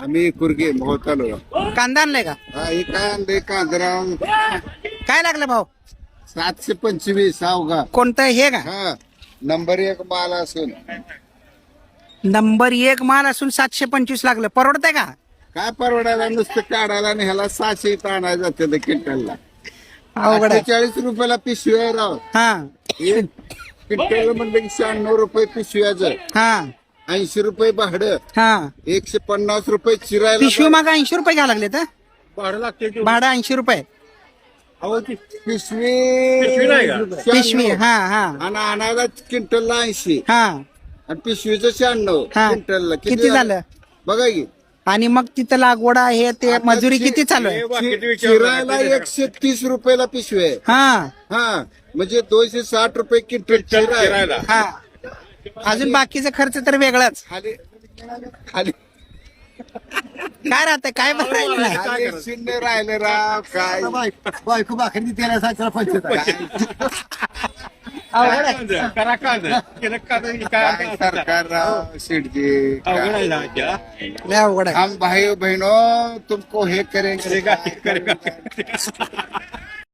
आम्ही कुर्गे मोहोळ तालुका. कांदा आणलाय का? हा, हे काय आणलंय कांदराव काय लागलं भाऊ? 725 अवघा. कोणतं हे का? हा, नंबर 1 माल असून नंबर 1 माल असून 725 लागलं. परवडतंय का? काय परवडायला, नुसतं काढायला आणि ह्याला 600 इथं आणायला जाते ते क्विंटलला. अवघड आहे. 40 रुपयाला पिशवी आहे राव. हा क्विंटल म्हणलं की 96 रुपये पिशव्याचं, हा 80 रुपये भाडं, हा 150 रुपये चिरायला. पिशवी माग 80 रुपये घ्यायला लागले तर भाडं लागते. भाडं 80 रुपये पिशवी पिशवी. 96. हा हा आणि आणायला क्विंटलला 80 हा आणि पिशवीचं 96 हा. क्विंटलला. किती झालं? बघा की आणि मग तिथं लागवड आहे ते मजुरी किती चालू आहे? चिरायला 130 रुपयाला पिशवी आहे. हा हा, म्हणजे 260 रुपये क्विंटल चिरायला. हा अजून बाकीचा खर्च तर वेगळाच. खाली खाली काय राहतंय? काय बरं नाही. खाली शून्य राहिलं राव. काय बायको भाकरी त्याला सायकल पंचत अवघड आहे. काय सरकार राव शेठजी. लय अवघड आहे. हम भाई बहनों तुमको हे करेंगे.